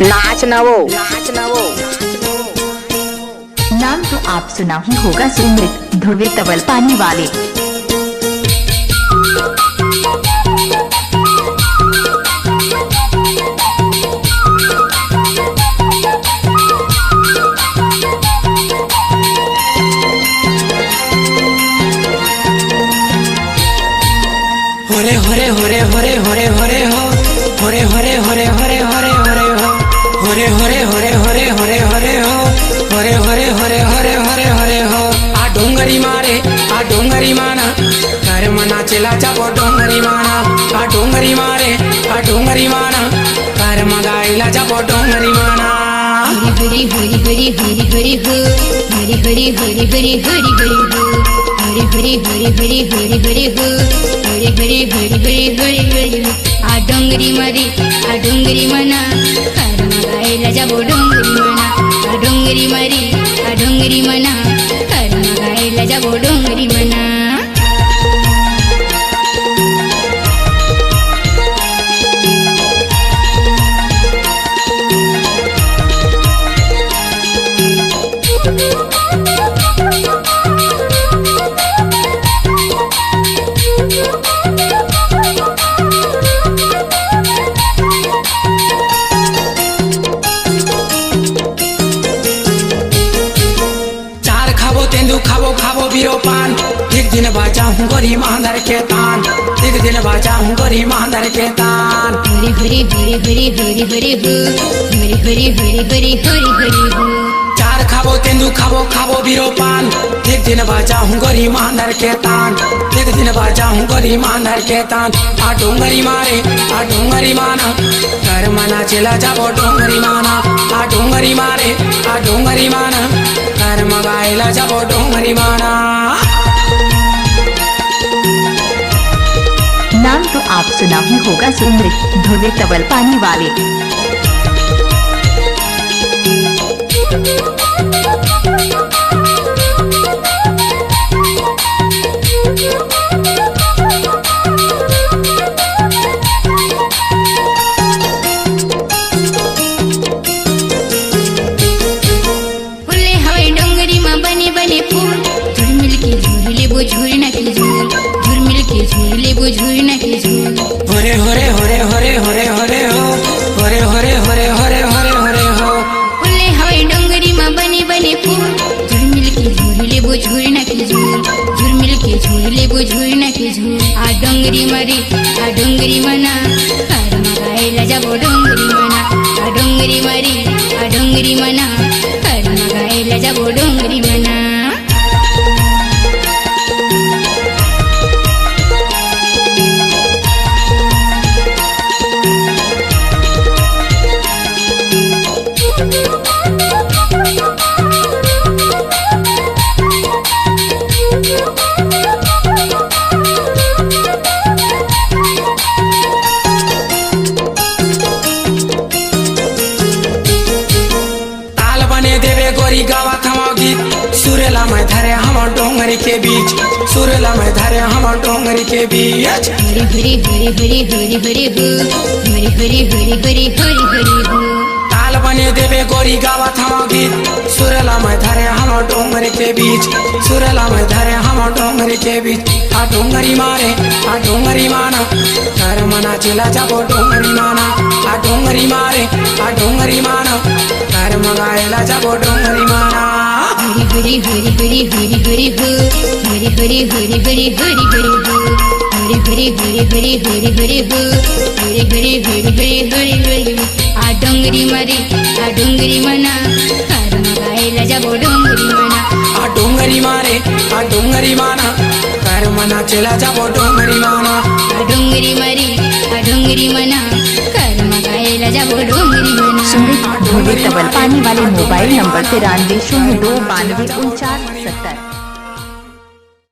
नाच नवो। नाम तो आप सुना ही होगा, सुमृत ध्रुवे तवल पानी वाले। होरे होरे होरे होरे होरे होरे हो, होरे होरे होरे होरे होरे होरे हो, होरे होरे होरे होरे होरे होरे हो, होरे होरे होरे होरे होरे होरे हो। आ डोंगरी मारे आ डोंगरी माना, घर मना चला जाबो डोंगरी माना। आ डोंगरी मारे आ डोंगरी माना, घर मगाइला जाबो डोंगरी माना। हरी हरी हरी हरी हरी हो, हरी हरी हरी हरी हरी हरी हो, हरी हरी हरी हरी हरी हरी हो, हरी हरी हरी हरी हरी हरी हो। आ डोंगरी मारी आ डोंगरी मना, घर मगाइला जाबो डोंगरी मना। आ डोंगरी मारी आ डोंगरी मना, घर मगाइला जाबो डोंगरी मना। तेंदू खाबो खाबो बीरो पान, एक दिन बाजा हूँ गोरी मांदर के तान, एक दिन बाजा हूँ गोरी मांदर के तान। हरी हरी हरी हरी हरी हरी हो, हरी हरी हरी हरी हरी हरी हो। चार खाबो तेंदू खाबो खाबो बीरो पान, एक दिन बाजा हूँ गोरी मांदर के तान, एक दिन बाजा हूँ गोरी मांदर के तान। आ डोंगरी मारे आ डोंगरी माना, घर मना चला जाबो डोंगरी माना। आ डोंगरी मारे आ डोंगरी माना, घर मगाइला जाबो डोंगरी माना। नाम तो आप सुना ही होगा, सुमृत ध्रुवे तवल पानी वाले। फुले हवे डोंगरी में बने बने फूल, झुरमिल के झूले वो झूरना की झूल, झुरमिल के झूले वो झूरना की झूल। होरे होरे होरे होरे होरे होरे हो, होरे होरे होरे होरे होरे होरे हो। फुले हवे डोंगरी में बने बने फूल, झुरमिल के झूले वो झूरना की झूल, झुरमिल के झूले वो झूरना की झूल। आ डोंगरी मरी आ डोंगरी मना, घर मगाइला जाबो डोंगरी मना। आ डोंगरी मरी आ डोंगरी मना, घर मगाइला जाबो डोंगरी मना। ताल बने देवे गोरी गावा थमा गीत, सुरेला में धरे हम डोंगरी के बीच, सुरेला में धरे हम डोंगरी के बीच। हरी हरी हरी हरी हरी हरी हो, हरी हरी हरी हरी हरी हरी हो। ताल बने देवे गोरी गावा थमा गीत, सुरेला में धरे हम डोंगरी के बीच, सुरेला में धरे हम डोंगरी के बीच। आ डोंगरी मारे आ डोंगरी माना, घर मना चला जाबो डोंगरी माना। आ डोंगरी मारे आ डोंगरी माना, घर मगाइला जाबो डोंगरी माना। हरी हरी हरी हरी हरी हो, हरी हरी हरी हरी हरी हरी हो, हरी हरी हरी हरी हरी हरी हो, हरी हरी हरी हरी हरी हरी हो। आ डोंगरी मारी आ डोंगरी मना, घर मगाइला जाबो डोंगरी मना। आ डोंगरी मारे आ डोंगरी माना, घर मना चला जाबो डोंगरी माना। आ डोंगरी मारी आ डोंगरी मना, घर मगाइला जाबो डोंगरी मना। सुमृत ध्रुवे तवल पानी वाले। Mobile number 9302924970।